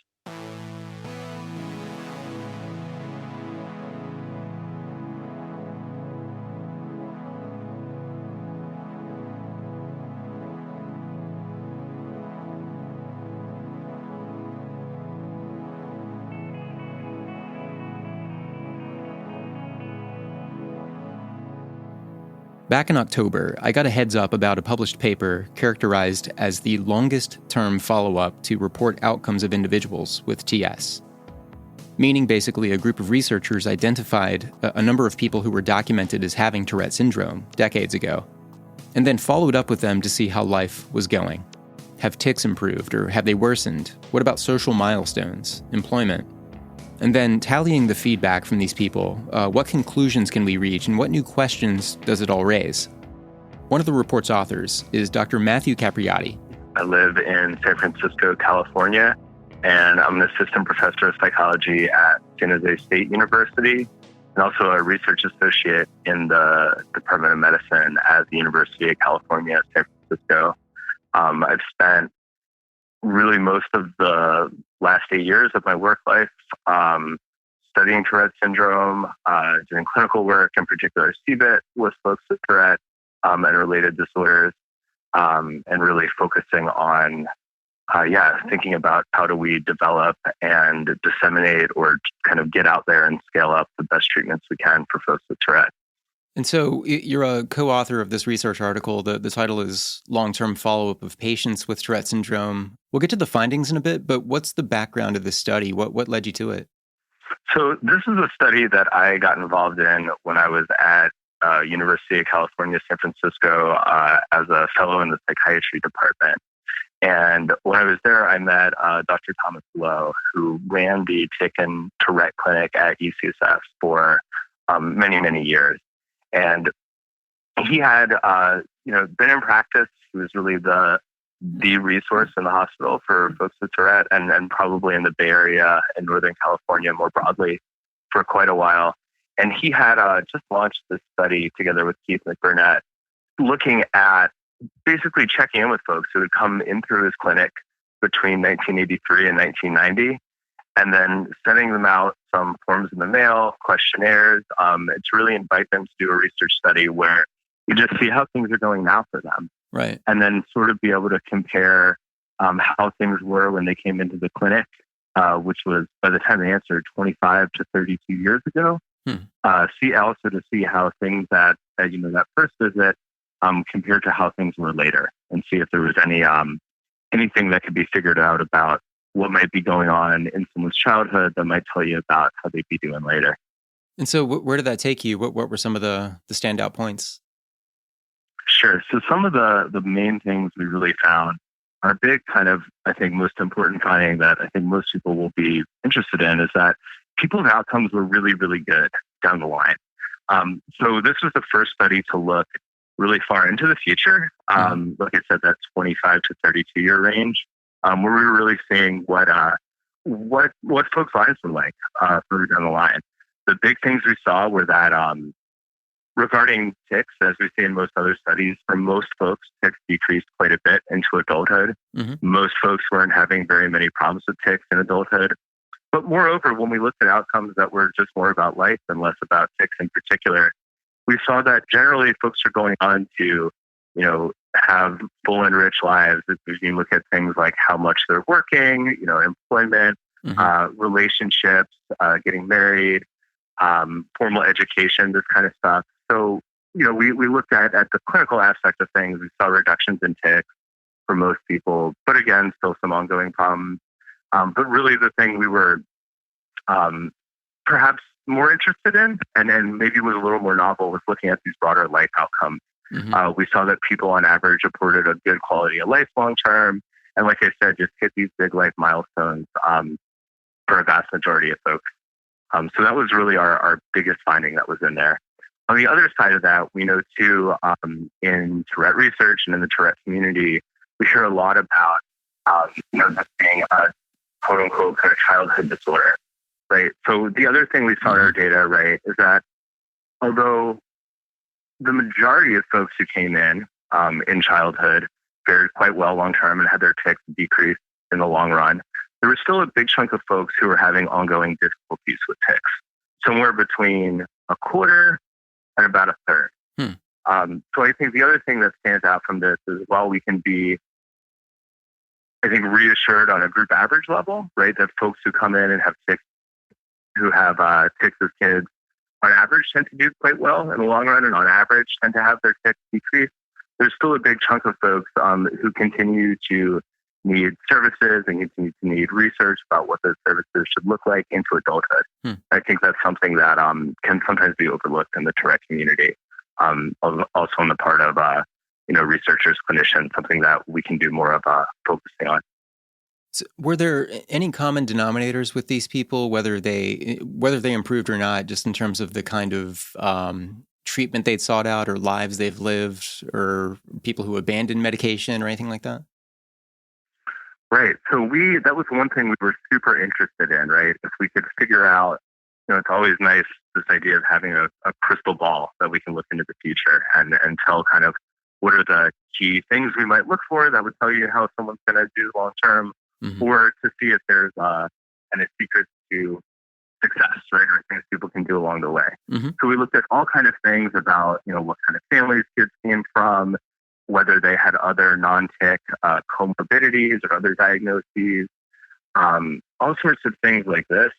Back in October, I got a heads up about a published paper characterized as the longest-term follow-up to report outcomes of individuals with TS. Meaning basically a group of researchers identified a number of people who were documented as having Tourette syndrome decades ago, and then followed up with them to see how life was going. Have tics improved, or have they worsened? What about social milestones, employment? And then tallying the feedback from these people, what conclusions can we reach, and what new questions does it all raise? One of the report's authors is Dr. Matthew Capriotti. I live in San Francisco, California, and I'm an assistant professor of psychology at San Jose State University, and also a research associate in the Department of Medicine at the University of California, San Francisco. I've spent really most of the last 8 years of my work life studying Tourette syndrome, doing clinical work, in particular CBIT with folks with Tourette and related disorders, and really focusing on, thinking about how do we develop and disseminate or kind of get out there and scale up the best treatments we can for folks with Tourette. And so you're a co-author of this research article. The title is Long-Term Follow-Up of Patients with Tourette Syndrome. We'll get to the findings in a bit, but what's the background of this study? What led you to it? So this is a study that I got involved in when I was at University of California, San Francisco, as a fellow in the psychiatry department. And when I was there, I met Dr. Thomas Lowe, who ran the Tic and Tourette clinic at UCSF for many, many years. And he had, been in practice. He was really the resource in the hospital for folks with Tourette, and probably in the Bay Area and Northern California more broadly for quite a while. And he had just launched this study together with Keith McBurnett, looking at basically checking in with folks who had come in through his clinic between 1983 and 1990, and then sending them out some forms in the mail, questionnaires, to really invite them to do a research study where you just see how things are going now for them. Right. And then sort of be able to compare how things were when they came into the clinic, which was, by the time they answered, 25 to 32 years ago. See also to see how things that first visit compared to how things were later, and see if there was anything that could be figured out about what might be going on in someone's childhood that might tell you about how they'd be doing later. And so where did that take you? What were some of the standout points? Sure. So some of the main things we really found are big kind of, I think, most important finding that I think most people will be interested in is that people's outcomes were really, really good down the line. So this was the first study to look really far into the future. Like I said, that 25 to 32 year range, where we were really seeing what folks' lives were like further down the line. The big things we saw were that regarding tics, as we see in most other studies, for most folks, tics decreased quite a bit into adulthood. Most folks weren't having very many problems with tics in adulthood. But moreover, when we looked at outcomes that were just more about life and less about tics in particular, we saw that generally folks are going on to, have full and rich lives. If you look at things like how much they're working, employment, relationships, getting married, formal education, this kind of stuff. So, we looked at the clinical aspect of things. We saw reductions in tics for most people, but again, still some ongoing problems. But really the thing we were perhaps more interested in, and maybe was a little more novel, was looking at these broader life outcomes. We saw that people on average reported a good quality of life long term. And like I said, just hit these big life milestones for a vast majority of folks. So that was really our biggest finding that was in there. On the other side of that, we know too, in Tourette research and in the Tourette community, we hear a lot about, this being a quote unquote kind of childhood disorder, right? So the other thing we saw in our data, right, is that although the majority of folks who came in childhood fared quite well long term and had their tics decrease in the long run, there was still a big chunk of folks who were having ongoing difficulties with tics, somewhere between a quarter and about a third. So I think the other thing that stands out from this is while we can be, I think, reassured on a group average level, right, that folks who come in and have tics, who have tics as kids, on average tend to do quite well in the long run, and on average tend to have their tics decrease. There's still a big chunk of folks who continue to need services and continue to need research about what those services should look like into adulthood. I think that's something that can sometimes be overlooked in the Tourette community. Also on the part of researchers, clinicians, something that we can do more of focusing on. So were there any common denominators with these people, whether they improved or not, just in terms of the kind of treatment they'd sought out or lives they've lived, or people who abandoned medication or anything like that? Right. So that was one thing we were super interested in, right? If we could figure out, it's always nice, this idea of having a crystal ball that we can look into the future and tell kind of what are the key things we might look for that would tell you how someone's going to do long term, or to see if there's any secrets to success, right? Or things people can do along the way. So we looked at all kind of things about, what kind of families kids came from, whether they had other non-tic comorbidities or other diagnoses, all sorts of things like this.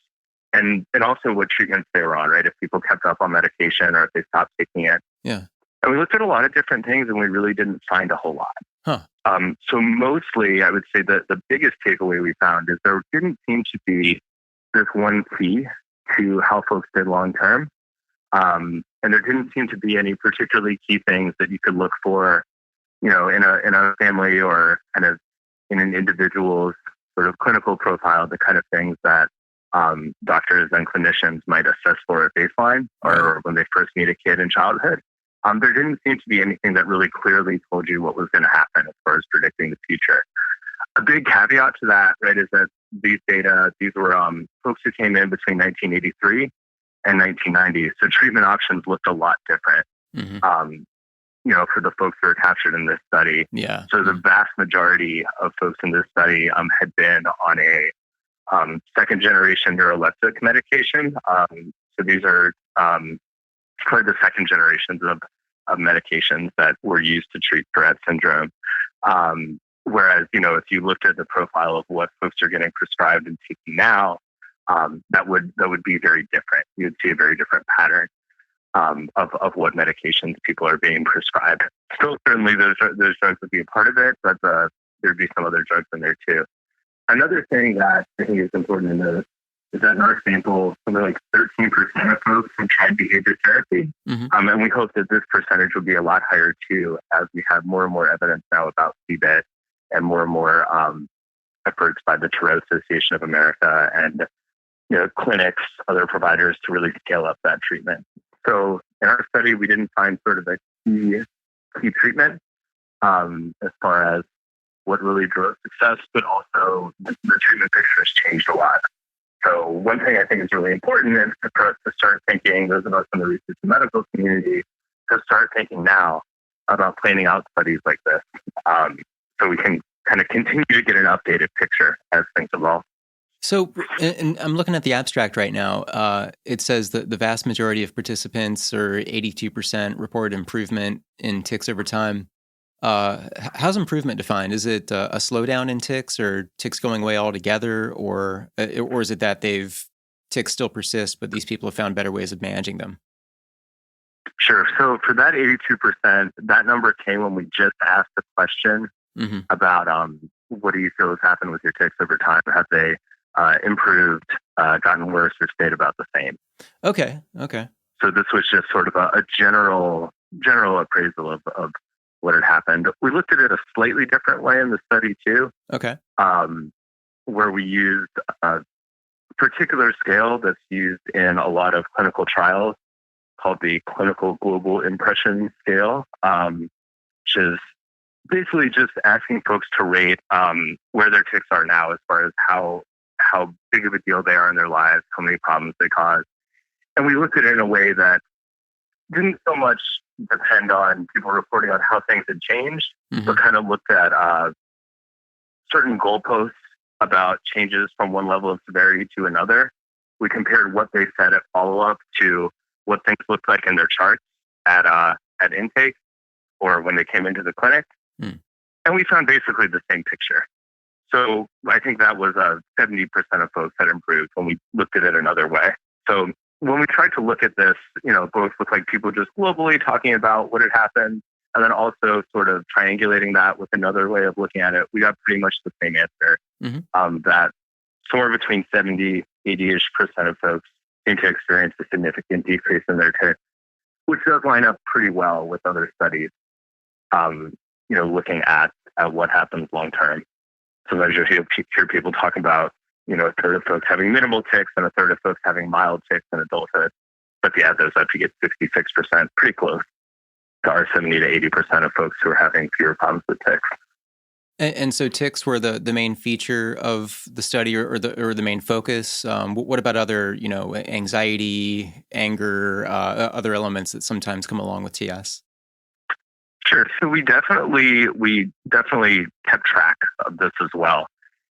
and also what treatments they were on, right? If people kept up on medication or if they stopped taking it. Yeah. And we looked at a lot of different things and we really didn't find a whole lot. Huh. So mostly, I would say that the biggest takeaway we found is there didn't seem to be this one key to how folks did long term. And there didn't seem to be any particularly key things that you could look for, in a family or kind of in an individual's sort of clinical profile, the kind of things that doctors and clinicians might assess for at baseline or when they first meet a kid in childhood. There didn't seem to be anything that really clearly told you what was going to happen as far as predicting the future. A big caveat to that, right, is that these were folks who came in between 1983 and 1990. So treatment options looked a lot different, for the folks who were captured in this study. Yeah. So the vast majority of folks in this study had been on a second generation neuroleptic medication. So these are probably the second generations of medications that were used to treat Tourette syndrome. Whereas, if you looked at the profile of what folks are getting prescribed and taking now, that would be very different. You'd see a very different pattern of what medications people are being prescribed. Still, certainly those drugs would be a part of it, but there'd be some other drugs in there too. Another thing that I think is important to note is that in our sample, something like 13% of folks have tried behavior therapy. And we hope that this percentage will be a lot higher too, as we have more and more evidence now about CBIT and more efforts by the Tourette Association of America and clinics, other providers to really scale up that treatment. So in our study, we didn't find sort of a key treatment as far as what really drove success, but also the treatment picture has changed a lot. So one thing I think is really important is for us to start thinking, those of us in the research and medical community, to start thinking now about planning out studies like this, so we can kind of continue to get an updated picture as things evolve. So, and I'm looking at the abstract right now. It says that the vast majority of participants, or 82%, reported improvement in tics over time. How's improvement defined? Is it a slowdown in tics, or tics going away altogether, or is it that tics still persist, but these people have found better ways of managing them? Sure. So for that 82%, that number came when we just asked the question about what do you feel has happened with your tics over time? Have they improved, gotten worse, or stayed about the same? Okay. So this was just sort of a general appraisal of what had happened. We looked at it a slightly different way in the study too. Okay. Where we used a particular scale that's used in a lot of clinical trials called the Clinical Global Impression Scale, which is basically just asking folks to rate where their tics are now as far as how big of a deal they are in their lives, how many problems they cause. And we looked at it in a way that didn't so much depend on people reporting on how things had changed, but kind of looked at certain goalposts about changes from one level of severity to another. We compared what they said at follow-up to what things looked like in their charts at intake or when they came into the clinic. And we found basically the same picture. So I think that was 70% of folks had improved when we looked at it another way. So when we tried to look at this, both with like people just globally talking about what had happened, and then also sort of triangulating that with another way of looking at it, we got pretty much the same answer. That somewhere between 70, 80-ish% of folks seem to experience a significant decrease in their tics, which does line up pretty well with other studies, looking at what happens long term. Sometimes you'll hear people talk about, a third of folks having minimal tics and a third of folks having mild tics in adulthood. But if you add those up, you get 66%, pretty close to our 70 to 80% of folks who are having fewer problems with tics. And so tics were the main feature of the study or the main focus. What about other, anxiety, anger, other elements that sometimes come along with TS? Sure. So we definitely kept track of this as well.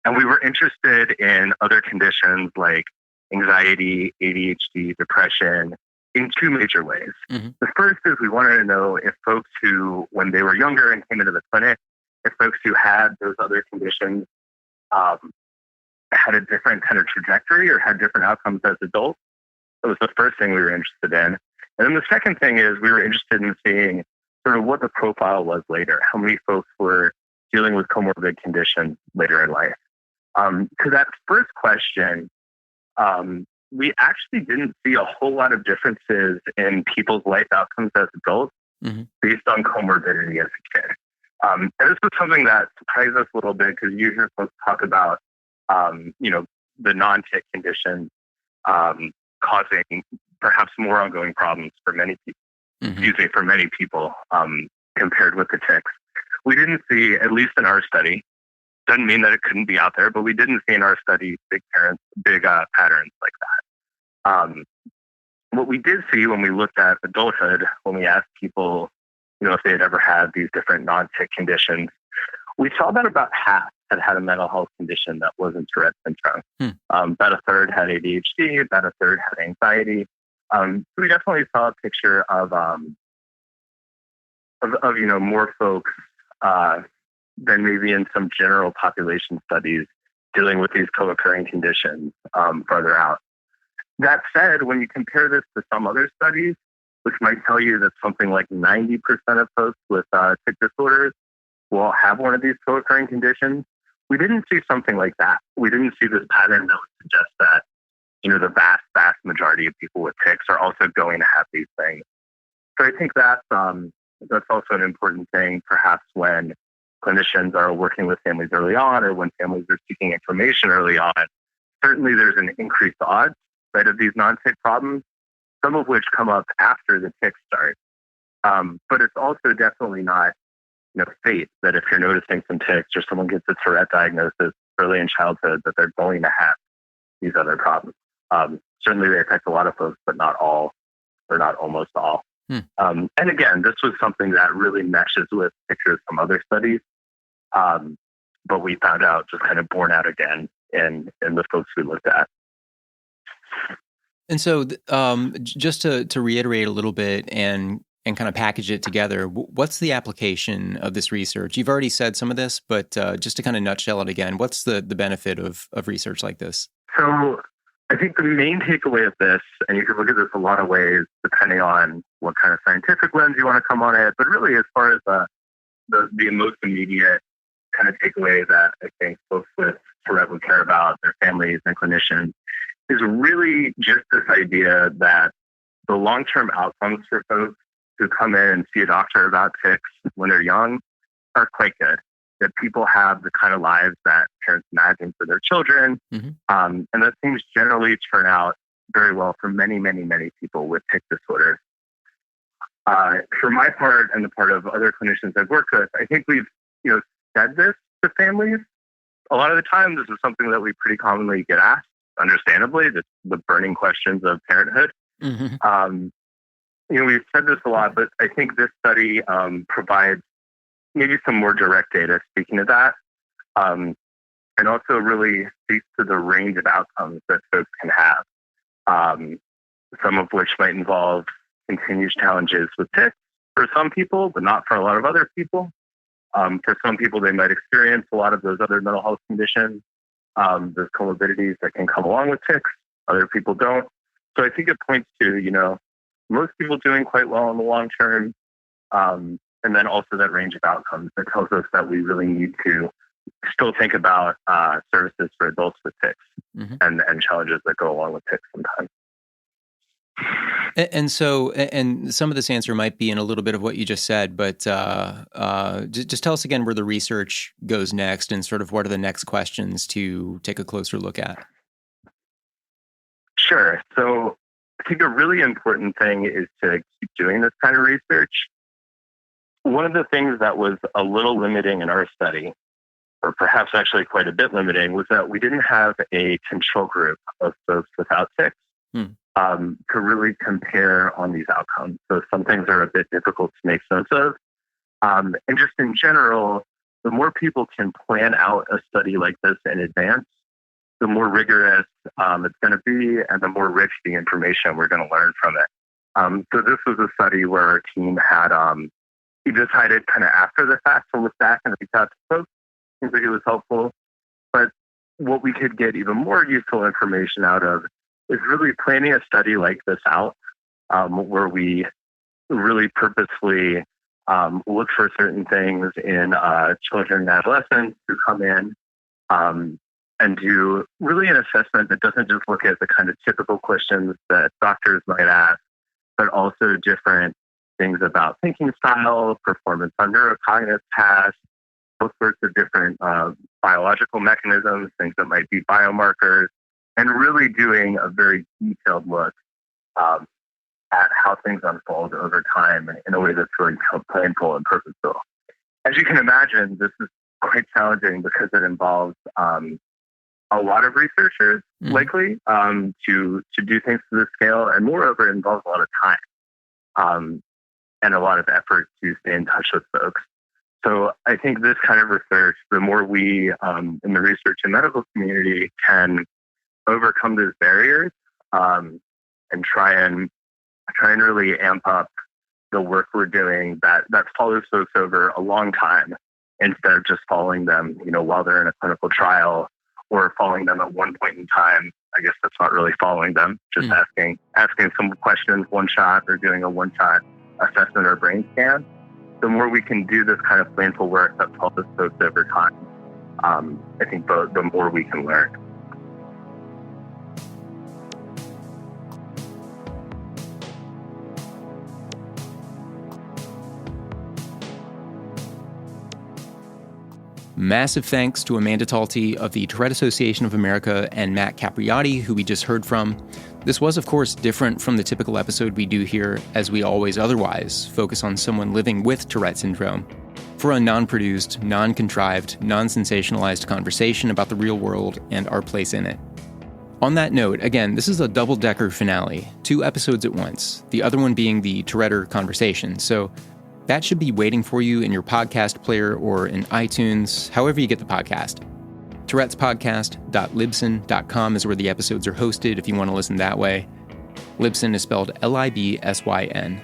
And we were interested in other conditions like anxiety, ADHD, depression in two major ways. The first is we wanted to know if folks who, when they were younger and came into the clinic, if folks who had those other conditions had had a different kind of trajectory or had different outcomes as adults. That was the first thing we were interested in. And then the second thing is we were interested in seeing sort of what the profile was later, how many folks were dealing with comorbid conditions later in life. To that first question, we actually didn't see a whole lot of differences in people's life outcomes as adults based on comorbidity as a kid. And this was something that surprised us a little bit because you hear folks talk about, the non-tick conditions causing perhaps more ongoing problems for many people, for many people compared with the ticks. We didn't see, at least in our study, doesn't mean that it couldn't be out there, but we didn't see in our study big patterns like that. What we did see when we looked at adulthood, when we asked people, if they had ever had these different non-tick conditions, we saw that about half had a mental health condition that wasn't Tourette syndrome. About a third had ADHD, about a third had anxiety. So we definitely saw a picture of more folks than maybe in some general population studies dealing with these co-occurring conditions further out. That said, when you compare this to some other studies, which might tell you that something like 90% of folks with tic disorders will have one of these co-occurring conditions, we didn't see something like that. We didn't see this pattern that would suggest that, the vast, vast majority of people with tics are also going to have these things. So I think that's also an important thing, perhaps when clinicians are working with families early on or when families are seeking information early on. Certainly there's an increased odds, right, of these non-tic problems, some of which come up after the tics start. But it's also definitely not, fate that if you're noticing some tics or someone gets a Tourette diagnosis early in childhood, that they're going to have these other problems. Certainly they affect a lot of folks, but not all, or not almost all. And again, this was something that really meshes with pictures from other studies. But we found out just kind of borne out again in the folks we looked at. And so just to reiterate a little bit and kind of package it together, what's the application of this research? You've already said some of this, but just to kind of nutshell it again, what's the benefit of research like this? So I think the main takeaway of this, and you can look at this a lot of ways depending on what kind of scientific lens you want to come on it, but really as far as the most immediate kind of takeaway that I think folks with Tourette would care about, their families and clinicians, is really just this idea that the long-term outcomes for folks who come in and see a doctor about tics when they're young are quite good. That people have the kind of lives that parents imagine for their children. And that things generally turn out very well for many, many, many people with tic disorders. For my part and the part of other clinicians I've worked with, I think we've said this to families. A lot of the time, this is something that we pretty commonly get asked, understandably, the burning questions of parenthood. We've said this a lot, but I think this study provides maybe some more direct data speaking to that, and also really speaks to the range of outcomes that folks can have, some of which might involve continued challenges with tics for some people, but not for a lot of other people. For some people, they might experience a lot of those other mental health conditions, those comorbidities that can come along with tics. Other people don't. So I think it points to, most people doing quite well in the long term, and then also that range of outcomes that tells us that we really need to still think about services for adults with tics and challenges that go along with tics sometimes. And so, and some of this answer might be in a little bit of what you just said, but just tell us again where the research goes next and sort of what are the next questions to take a closer look at. Sure. So I think a really important thing is to keep doing this kind of research. One of the things that was a little limiting in our study, or perhaps actually quite a bit limiting, was that we didn't have a control group of folks without tics to really compare on these outcomes. So some things are a bit difficult to make sense of. And just in general, the more people can plan out a study like this in advance, the more rigorous it's going to be and the more rich the information we're going to learn from it. So this was a study where our team had, he decided kind of after the fact to look back and reach out to folks. Seems like it was helpful. But what we could get even more useful information out of is really planning a study like this out, where we really purposefully look for certain things in children and adolescents who come in, and do really an assessment that doesn't just look at the kind of typical questions that doctors might ask, but also different things about thinking style, performance on neurocognitive tasks, all sorts of different biological mechanisms, things that might be biomarkers, and really doing a very detailed look at how things unfold over time in a way that's really planful and purposeful. As you can imagine, this is quite challenging because it involves a lot of researchers, likely, to do things to this scale, and moreover, it involves a lot of time and a lot of effort to stay in touch with folks. So I think this kind of research, the more we in the research and medical community can overcome those barriers and try and really amp up the work we're doing that follows folks over a long time instead of just following them, while they're in a clinical trial or following them at one point in time. I guess that's not really following them, just asking some questions one shot or doing a one-shot assessment or brain scan. The more we can do this kind of planful work that follows folks over time, I think the more we can learn. Massive thanks to Amanda Talty of the Tourette Association of America and Matt Capriotti, who we just heard from. This was, of course, different from the typical episode we do here, as we always otherwise focus on someone living with Tourette syndrome, for a non-produced, non-contrived, non-sensationalized conversation about the real world and our place in it. On that note, again, this is a double-decker finale, 2 episodes at once, the other one being the Tourette conversation, so that should be waiting for you in your podcast player or in iTunes, however you get the podcast. Tourette'sPodcast.libsyn.com is where the episodes are hosted if you want to listen that way. Libsyn is spelled Libsyn.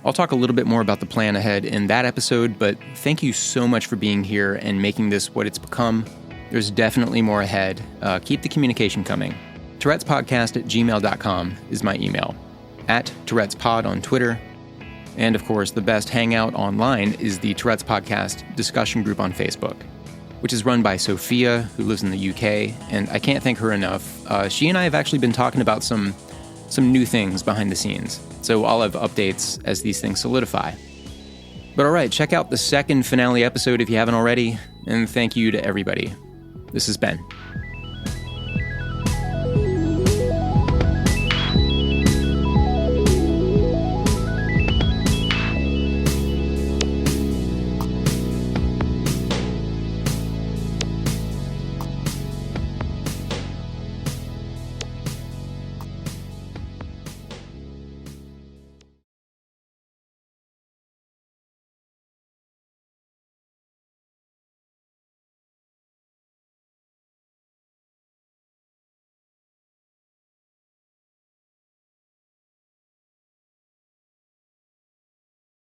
I'll talk a little bit more about the plan ahead in that episode, but thank you so much for being here and making this what it's become. There's definitely more ahead. Keep the communication coming. Tourette'sPodcast@gmail.com is my email. @Tourette'sPod on Twitter. And of course, the best hangout online is the Tourette's Podcast discussion group on Facebook, which is run by Sophia, who lives in the UK, and I can't thank her enough. She and I have actually been talking about some new things behind the scenes, so I'll have updates as these things solidify. But all right, check out the second finale episode if you haven't already, and thank you to everybody. This is Ben.